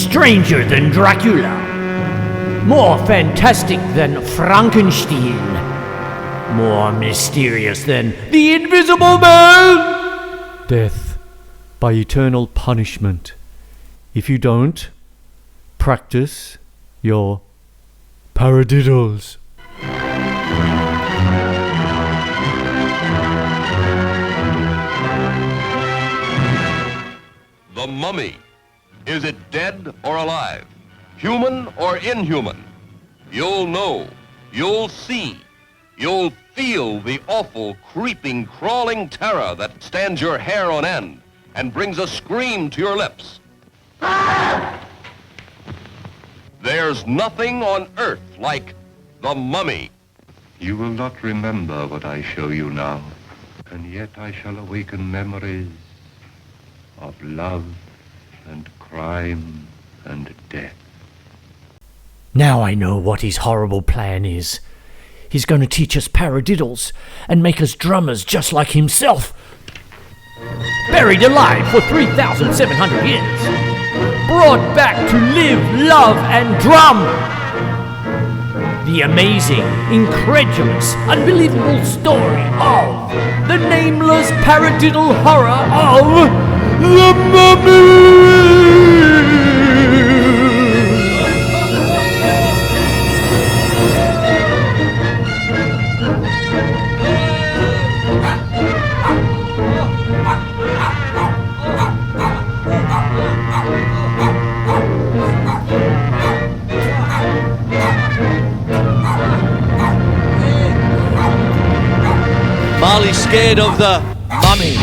stranger than Dracula, more fantastic than Frankenstein, more mysterious than the Invisible Man. Death by eternal punishment if you don't practice your paradiddles. The mummy. Is it dead or alive? Human or inhuman? You'll know. You'll see. You'll feel the awful, creeping, crawling terror that stands your hair on end and brings a scream to your lips. There's nothing on earth like the mummy. You will not remember what I show you now, and yet I shall awaken memories of love and crime and death. Now I know what his horrible plan is. He's going to teach us paradiddles and make us drummers just like himself. Buried alive for 3,700 years. Brought back to live, love and drum. The amazing, incredulous, unbelievable story of the nameless paradiddle horror of the Mummy! Marley's scared of the mummy.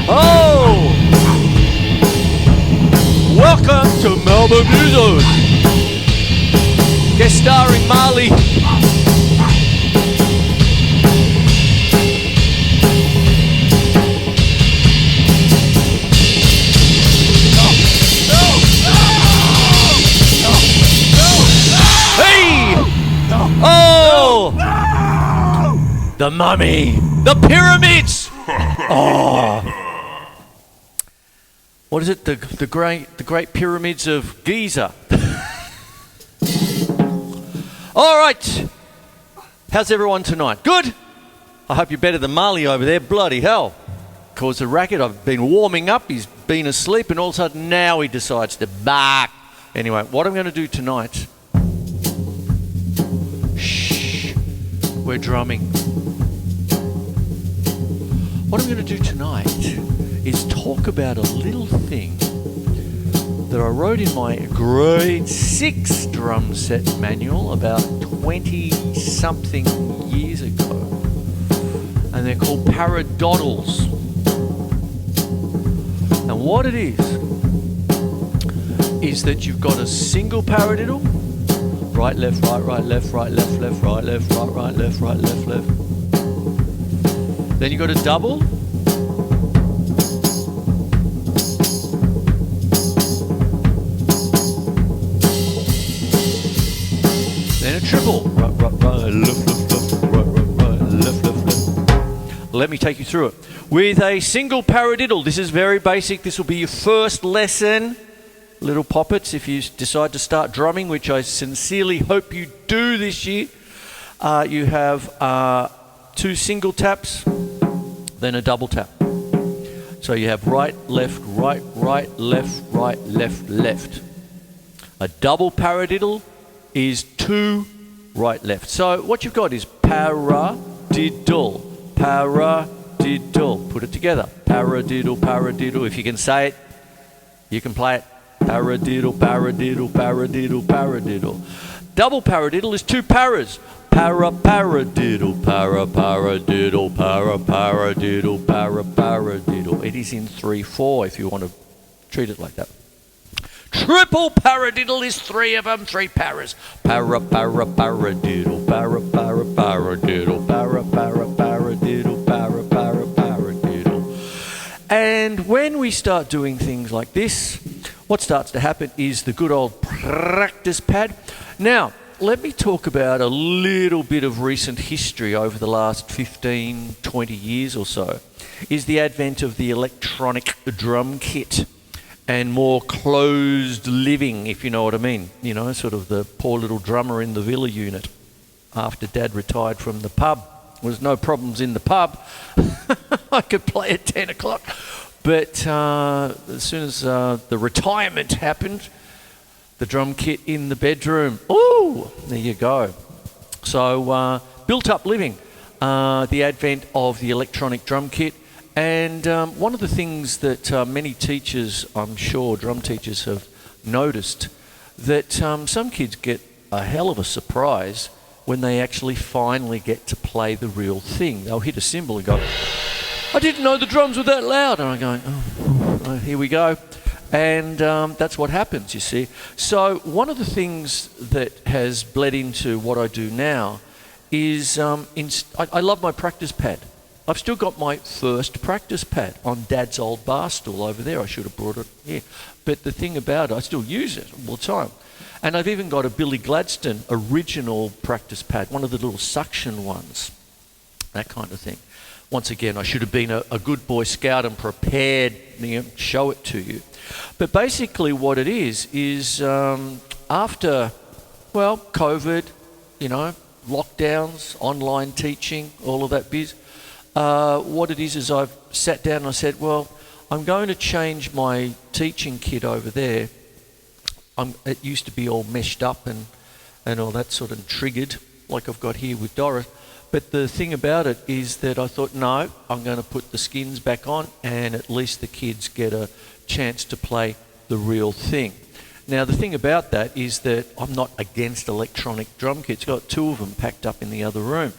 Oh! Welcome to Melbourne Musos. Guest starring Marley. Oh! The mummy! The pyramids! Oh! What is it? The great pyramids of Giza. All right. How's everyone tonight? Good? I hope you're better than Marley over there. Bloody hell. Caused a racket. I've been warming up. He's been asleep and all of a sudden now he decides to bark. Anyway, what I'm going to do tonight... We're drumming. What I'm going to do tonight is talk about a little thing that I wrote in my grade 6 drum set manual about 20-something years ago. And they're called paradiddles. And what it is that you've got a single paradiddle. Right, left, right, left, right, left, left, right, left, right, left, right, left, left. Then you got a double. Then a triple. Right, left, left, left, right, left, left, left. Let me take you through it. With a single paradiddle, this is very basic. This will be your first lesson. Little poppets, if you decide to start drumming, which I sincerely hope you do this year. You have 2 single taps, then a double tap. So you have right, left, left, left. A double paradiddle is 2 right, left. So what you've got is paradiddle. Put it together. Paradiddle, paradiddle. If you can say it, you can play it. Paradiddle, paradiddle, paradiddle, paradiddle. Double paradiddle is 2 paras. Paradiddle, paradiddle, paradiddle, paradiddle. It is in 3/4 if you want to treat it like that. Triple paradiddle is 3 of them, 3 paras. Paradiddle, paradiddle, paradiddle, paradiddle, paradiddle. And when we start doing things like this, what starts to happen is the good old practice pad. Now, let me talk about a little bit of recent history over the last 15, 20 years or so, is the advent of the electronic drum kit and more closed living, if you know what I mean. You know, sort of the poor little drummer in the villa unit after Dad retired from the pub. There was no problems in the pub. I could play at 10 o'clock. But as soon as the retirement happened, the drum kit in the bedroom. Ooh, there you go. So built up living, the advent of the electronic drum kit. And one of the things that many teachers, I'm sure, drum teachers have noticed, that some kids get a hell of a surprise when they actually finally get to play the real thing. They'll hit a cymbal and go, I didn't know the drums were that loud. And I'm going, oh, here we go. And that's what happens, you see. So one of the things that has bled into what I do now is I love my practice pad. I've still got my first practice pad on Dad's old bar stool over there. I should have brought it here. But the thing about it, I still use it all the time. And I've even got a Billy Gladstone original practice pad, one of the little suction ones, that kind of thing. Once again, I should have been a good Boy Scout and prepared, show it to you. But basically what it is after, well, COVID, lockdowns, online teaching, all of that biz, what it is I've sat down and I said, well, I'm going to change my teaching kit over there. It used to be all meshed up and all that sort of triggered, like I've got here with Doris. But the thing about it is that I thought, no, I'm going to put the skins back on and at least the kids get a chance to play the real thing. Now, the thing about that is that I'm not against electronic drum kits. I've got 2 of them packed up in the other room.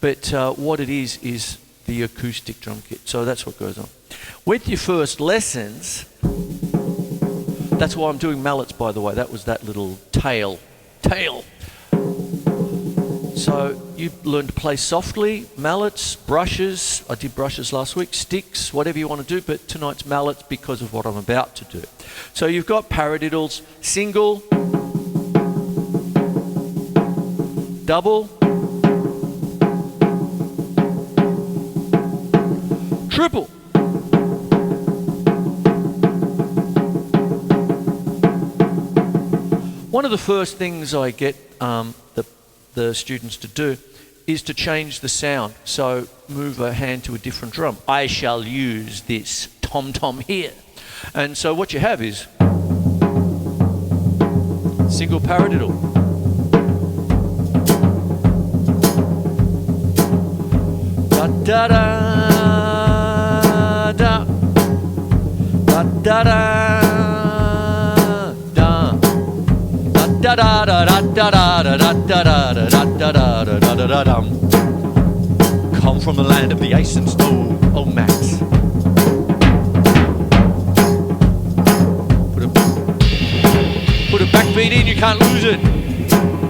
But what it is the acoustic drum kit. So that's what goes on. With your first lessons, that's why I'm doing mallets, by the way. That was that little tail. So you learn to play softly, mallets, brushes. I did brushes last week, sticks, whatever you want to do, but tonight's mallets because of what I'm about to do. So you've got paradiddles, single, double, triple. One of the first things I get the students to do is to change the sound. So move a hand to a different drum. I shall use this tom-tom here. And so what you have is single paradiddle. Da-da-da, da. Da-da-da. Da da da da da da da da da da da da da da da da. Come from the land of the ice and snow, oh Max. Put a backbeat in, you can't lose it.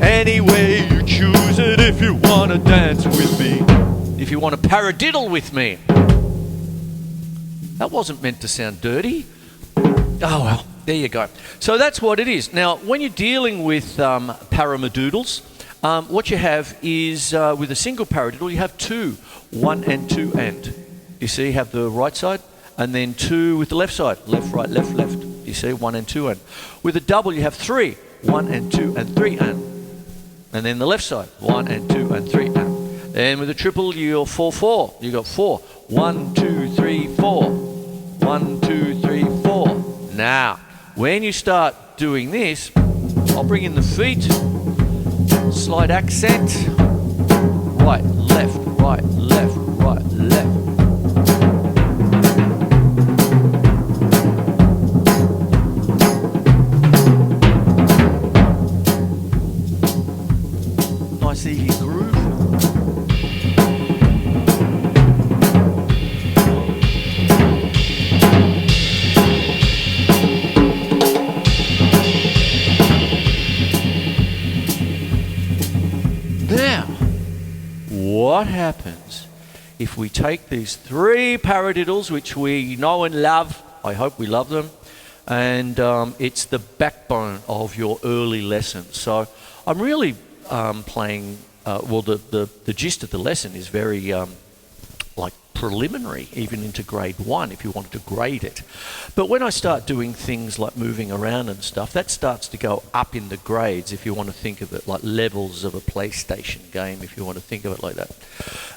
Any way you choose it, if you wanna dance with me, if you wanna paradiddle with me. That wasn't meant to sound dirty. Oh well. There you go. So that's what it is. Now, when you're dealing with paradiddles, what you have is, with a single paradiddle, you have 2, 1 and 2 and. You see, you have the right side, and then 2 with the left side. Left, right, left, left. You see, 1 and 2 and. With a double, you have 3, 1 and 2 and 3 and. And then the left side, 1 and 2 and 3 and. And with a triple, you're 4, 4. You got 4. 1, 2, 3, 4. 1, 2, 3, 4. Now, when you start doing this, I'll bring in the feet, slight accent, right, left, right, left, right, left. Nice easy groove. What happens if we take these 3 paradiddles, which we know and love, I hope we love them, and it's the backbone of your early lessons. So I'm really playing. The gist of the lesson is very like preliminary, even into grade 1, if you wanted to grade it. But when I start doing things like moving around and stuff, that starts to go up in the grades, if you want to think of it like levels of a PlayStation game, if you want to think of it like that.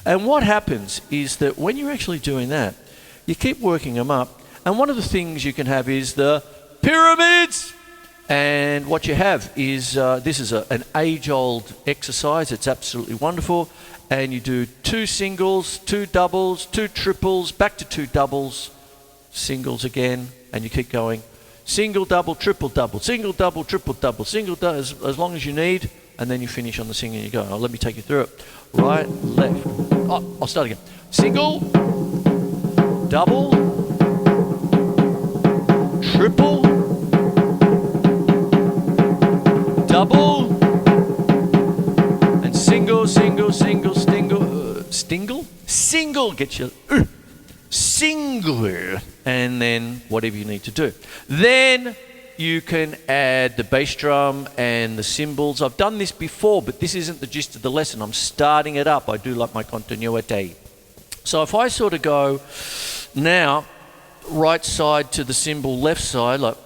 And what happens is that when you're actually doing that, you keep working them up, and one of the things you can have is the pyramids. And what you have is, this is an age-old exercise. It's absolutely wonderful. And you do 2 singles, 2 doubles, 2 triples, back to 2 doubles, singles again, and you keep going. Single, double, triple, double, single, double, triple, double, single, double, as long as you need, and then you finish on the single and you go. Let me take you through it. Right, left. Oh, I'll start again. Single, double, triple, double, and single, single, single, single, get your single, and then whatever you need to do. Then you can add the bass drum and the cymbals. I've done this before, but this isn't the gist of the lesson. I'm starting it up. I do like my continuity. So if I sort of go now, right side to the cymbal, left side, like.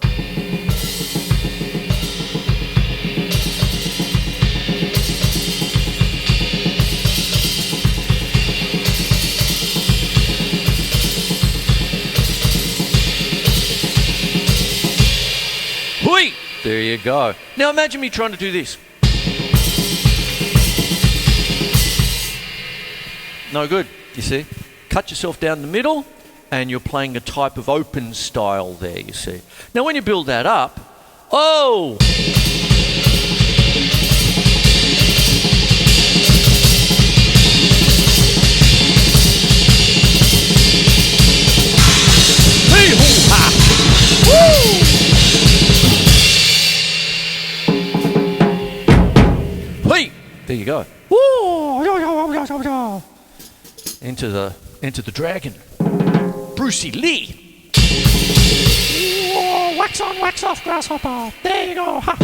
Hui! There you go. Now imagine me trying to do this. No good, you see. Cut yourself down the middle, and you're playing a type of open style there, you see. Now when you build that up, oh! Hee-hoo-ha! Woo! There you go. Into the dragon. Brucey Lee. Whoa, wax on, wax off, grasshopper. There you go. Ha.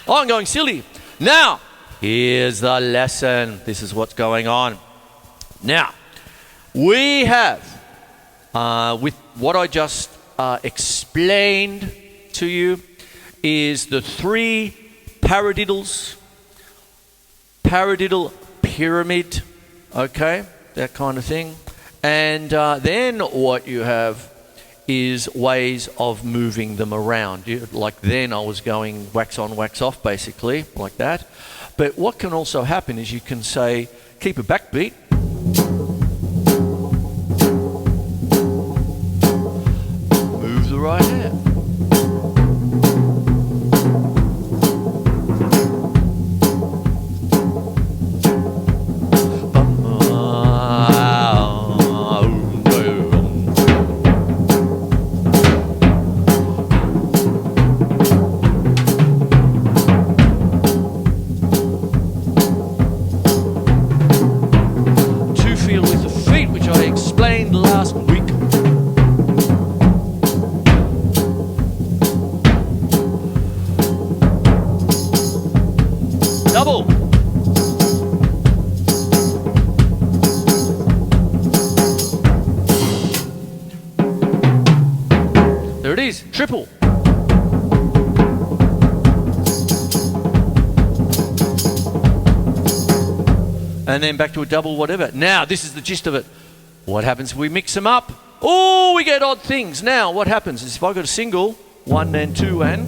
Oh, I'm going silly. Now, here's the lesson. This is what's going on. Now, we have, with what I just explained to you, is the 3 paradiddles. Paradiddle pyramid, okay, that kind of thing. And then what you have is ways of moving them around. Like then I was going wax on, wax off, basically, like that. But what can also happen is you can say, keep a backbeat. Move the right hand. Last week. Double. There it is. Triple. And then back to a double, whatever. Now, this is the gist of it. What happens if we mix them up? Oh, we get odd things. Now, what happens is if I got a single, 1 and 2 and,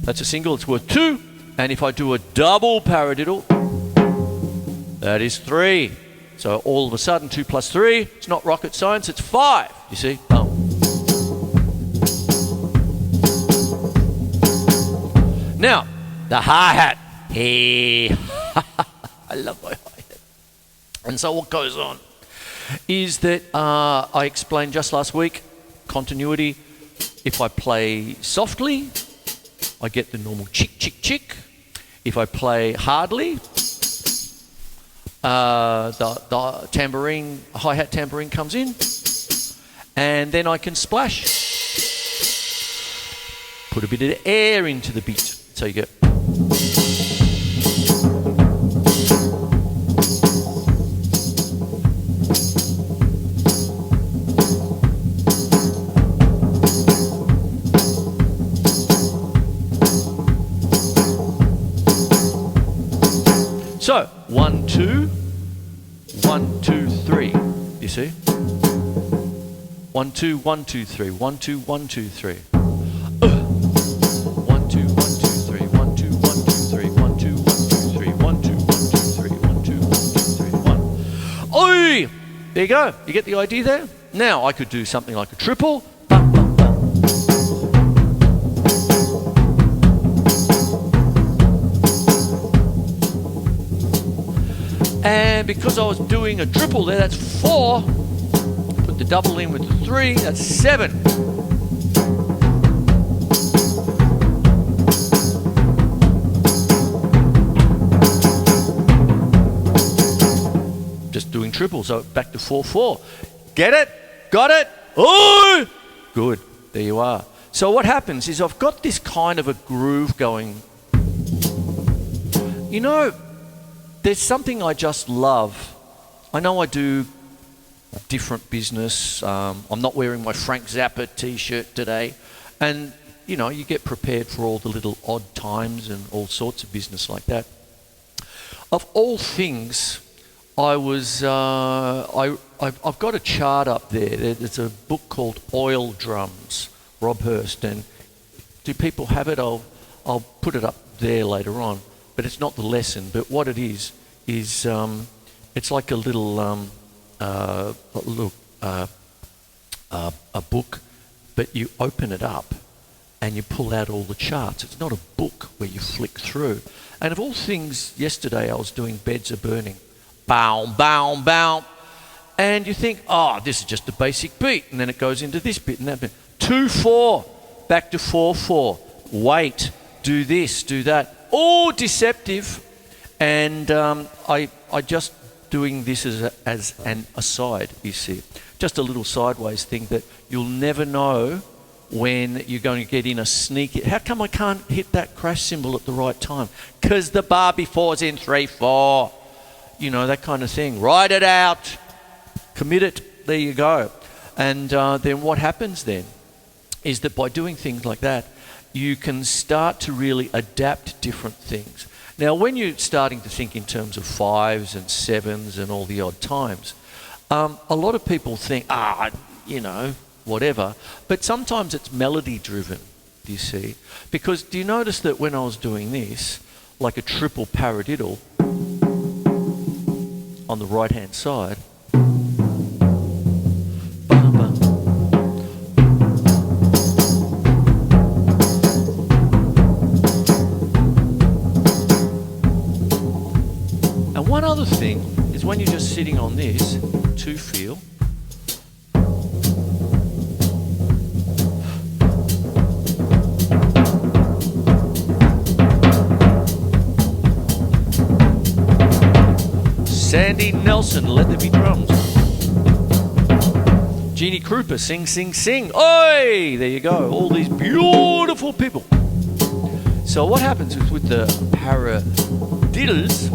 that's a single, it's worth 2. And if I do a double paradiddle, that is 3. So all of a sudden, 2 plus 3, it's not rocket science, it's 5. You see? Oh. Now, the hi-hat. Hey, I love my hi-hat. And so what goes on is that I explained just last week, continuity. If I play softly, I get the normal chick, chick, chick. If I play hardly, the tambourine, hi-hat tambourine comes in, and then I can splash. Put a bit of air into the beat. So you go. 1, 2, 1, 2, 3. You see? 1, 2, 1, 2, 3. 1, 2, 1, 2, 3. 1, 2, 1, 2, 3. 1, 2, 1, 2, 3. 1, 2, 1, 2, 3. 1, 2, 1, 2, 3. 1, 2, 1, 2, 3. 1. Oi! There you go. You get the idea there? Now I could do something like a triple. Bum, bum, bum. And because I was doing a triple there, that's 4. Put the double in with the 3, that's 7. Just doing triple, so back to 4, 4. Get it? Got it? Oh! Good. There you are. So what happens is I've got this kind of a groove going. You know, there's something I just love. I know I do a different business. I'm not wearing my Frank Zappa t-shirt today. And, you know, you get prepared for all the little odd times and all sorts of business like that. Of all things, I've got a chart up there. There's a book called Oil Drums, Rob Hurst, and do people have it? I'll put it up there later on. But it's not the lesson. But what it is it's like a little a book, but you open it up and you pull out all the charts. It's not a book where you flick through. And of all things, yesterday I was doing Beds Are Burning. Bow, bow, bow. And you think, oh, this is just a basic beat. And then it goes into this bit and that bit. 2, 4, back to 4, 4. Wait, do this, do that. All deceptive. And I just doing this as an aside, you see. Just a little sideways thing that you'll never know when you're going to get in a sneaky. How come I can't hit that crash symbol at the right time? Because the bar before's in 3, 4. You know, that kind of thing. Write it out. Commit it. There you go. And then what happens then is that by doing things like that, you can start to really adapt different things. Now, when you're starting to think in terms of 5s and 7s and all the odd times, a lot of people think, you know, whatever. But sometimes it's melody driven, do you see? Because do you notice that when I was doing this, like a triple paradiddle, on the right hand side, and one other thing is when you're just sitting on this to feel, Sandy Nelson, Let There Be Drums. Jeannie Krupa, Sing, Sing, Sing. Oi! There you go. All these beautiful people. So what happens is with the paradiddles,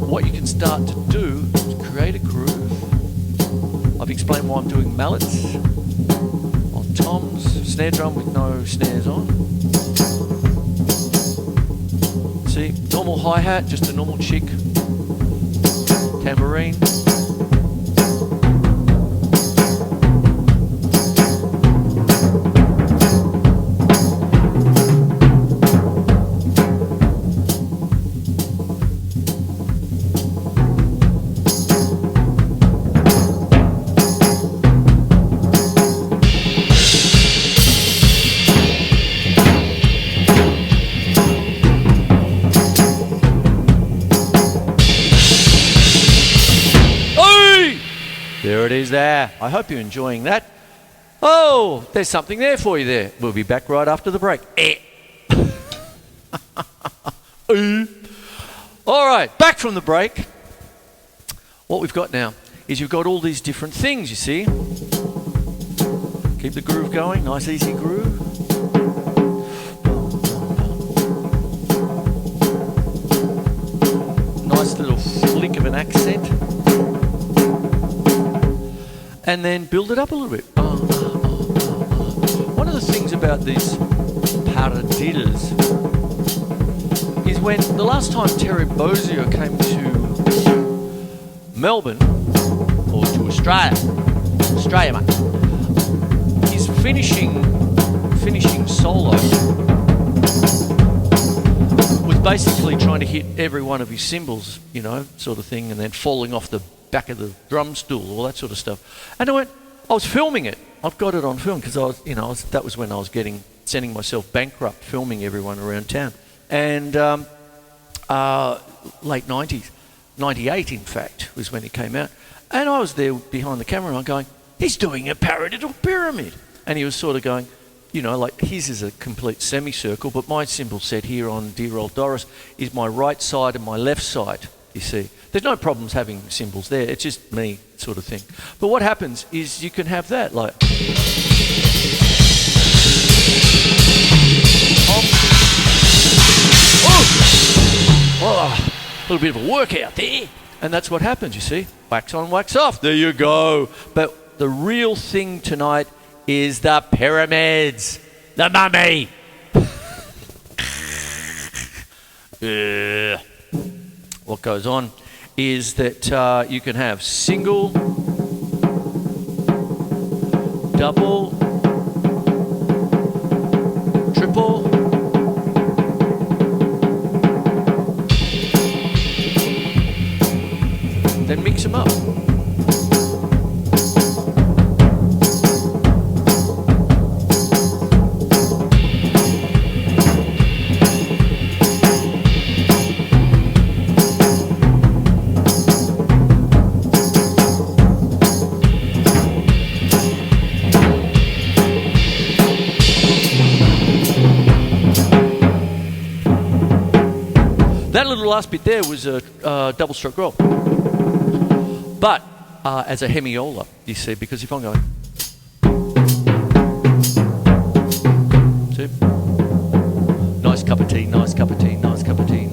what you can start to do is create a groove. I've explained why I'm doing mallets on toms, snare drum with no snares on. See, normal hi-hat, just a normal chick. Tambourine. There it is there. I hope you're enjoying that. Oh, there's something there for you there. We'll be back right after the break. All right, back from the break. What we've got now is you've got all these different things, you see. Keep the groove going, nice easy groove. Nice little flick of an accent. And then build it up a little bit. One of the things about these paradiddles when the last time Terry Bozier came to Melbourne, or to Australia, mate, his finishing solo was basically trying to hit every one of his cymbals, you know, sort of thing, and then falling off the back of the drum stool, all that sort of stuff. And I was filming it. I've got it on film because that was when I was sending myself bankrupt, filming everyone around town. And late 90s, 98 in fact, was when it came out. And I was there behind the camera and I'm going, he's doing a paradiddle pyramid. And he was sort of going, you know, like his is a complete semicircle, but my symbol set here on Dear Old Doris is my right side and my left side, you see. There's no problems having symbols there, it's just me sort of thing. But what happens is you can have that, like... Oh, a little bit of a workout there. And that's what happens, you see. Wax on, wax off. There you go. But the real thing tonight is the pyramids. The mummy. What goes on is that you can have single, double, triple, then mix them up. That little last bit there was a double stroke roll. But as a hemiola, you see, because if I'm going... See? Nice cup of tea, nice cup of tea, nice cup of tea.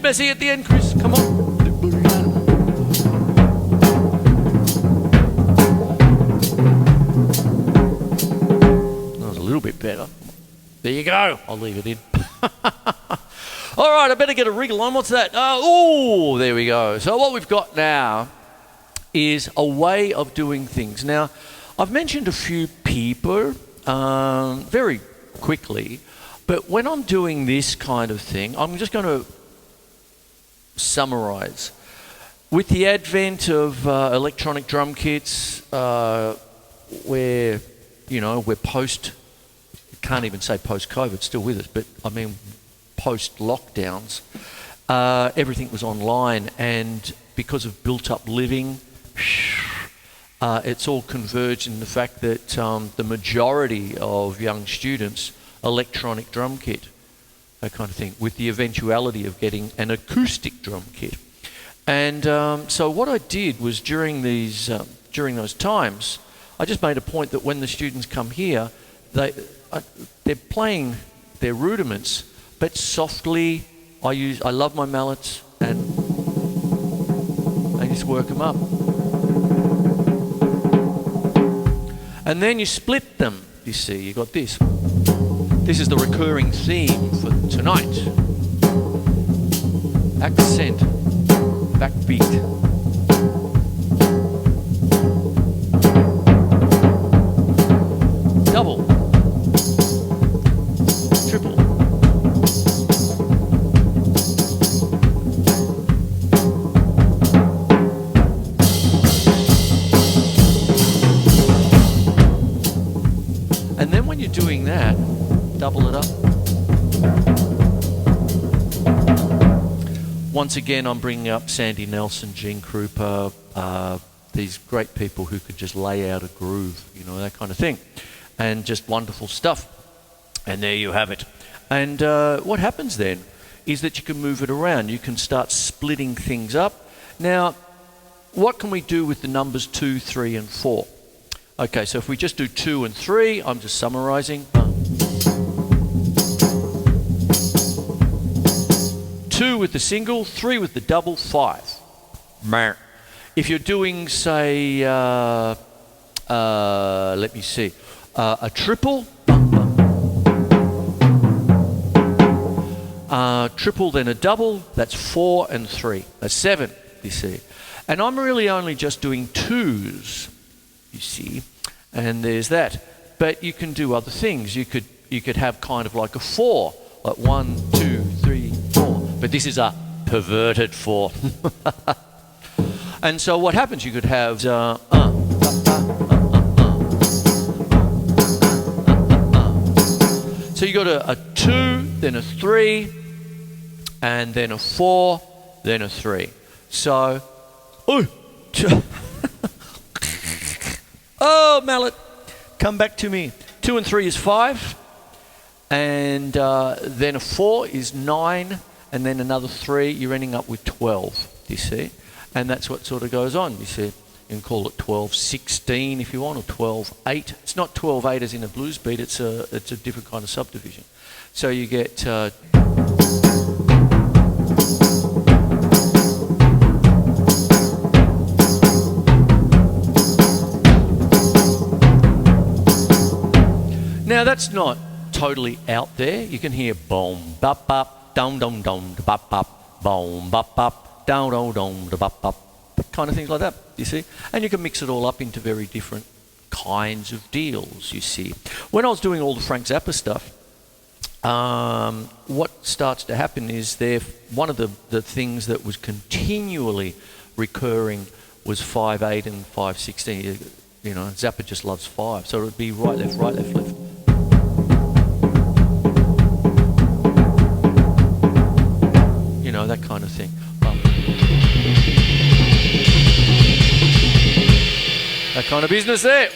Messy at the end, Chris. Come on. That was a little bit better. There you go. I'll leave it in. All right, I better get a wriggle on. What's that? Oh, there we go. So what we've got now is a way of doing things. Now, I've mentioned a few people very quickly, but when I'm doing this kind of thing, I'm just going to summarize. With the advent of electronic drum kits, where, you know, we're can't even say post-COVID, still with us, but I mean post-lockdowns, everything was online, and because of built-up living, it's all converged in the fact that the majority of young students, electronic drum kit, that kind of thing, with the eventuality of getting an acoustic drum kit. And so what I did was during those times, I just made a point that when the students come here, they're playing their rudiments, but softly. I love my mallets, and I just work them up. And then you split them, you see, you got this. This is the recurring theme for tonight. Accent, backbeat. Double. Triple. And then when you're doing that, double it up. Once again, I'm bringing up Sandy Nelson, Gene Krupa, these great people who could just lay out a groove, you know, that kind of thing. And just wonderful stuff. And there you have it. And what happens then is that you can move it around. You can start splitting things up. Now, what can we do with the numbers 2, 3, and 4? Okay, so if we just do 2 and 3, I'm just summarizing. 2 with the single, 3 with the double, 5. If you're doing, say, let me see, a triple, triple then a double, that's 4 and 3. That's 7, you see. And I'm really only just doing 2s, you see, and there's that. But you can do other things. You could have kind of like a 4, like 1, 2, 3, 4. But this is a perverted 4. And so what happens? You could have so you got a 2, then a 3, and then a 4, then a 3. So, oh, mallet, come back to me. 2 and 3 is 5, and then a 4 is 9, and then another 3. You're ending up with 12. Do you see? And that's what sort of goes on. You see, you can call it 12-16 if you want, or 12-8. It's not 12-8 as in a blues beat. It's a different kind of subdivision. So you get. Now that's not totally out there. You can hear boom, bop, bop, dum, dum, dum, bop, bop, boom, bop, bop, dum, dum, dum, bop, bop, kind of things like that, you see. And you can mix it all up into very different kinds of deals, you see. When I was doing all the Frank Zappa stuff, what starts to happen is one of the things that was continually recurring was 5-8 and 5-16. You know, Zappa just loves 5, so it would be right, left, right, left, left. You know, that kind of thing. That kind of business there.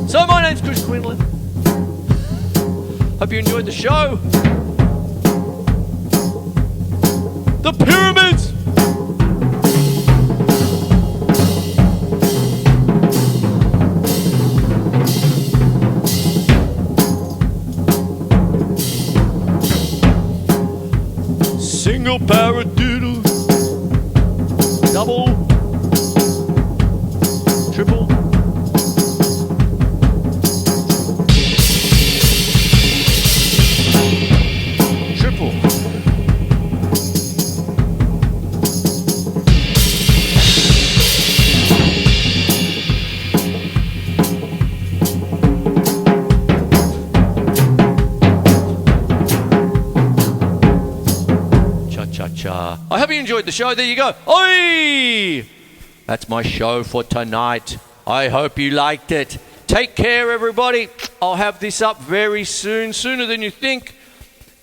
So my name's Quinlan. Hope you enjoyed the show. The Pyramids! Single paradiddle, double, triple, triple. Cha-cha-cha. I hope you enjoyed the show. There you go. Oi! That's my show for tonight. I hope you liked it. Take care, everybody. I'll have this up very soon, sooner than you think.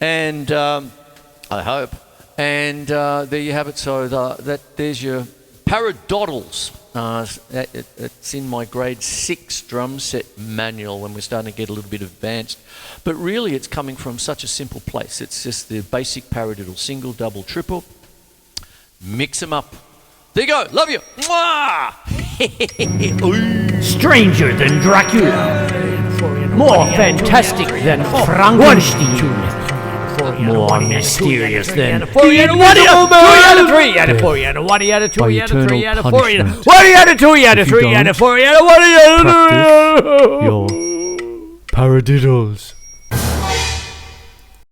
And I hope. And there you have it. So there's your Paradiddles. It's in my grade 6 drum set manual when we're starting to get a little bit advanced. But really it's coming from such a simple place. It's just the basic paradiddle, single, double, triple. Mix them up. There you go. Love you. Mwah! Stranger than Dracula. More fantastic than Frankenstein. More mysterious than 4 out of 1 out of 3 out of 4 out of 1 out of 2 out of 3 out of 4 out of 1 out of 2 out of 3 out of 4 out of 1 out of 2 your paradiddles.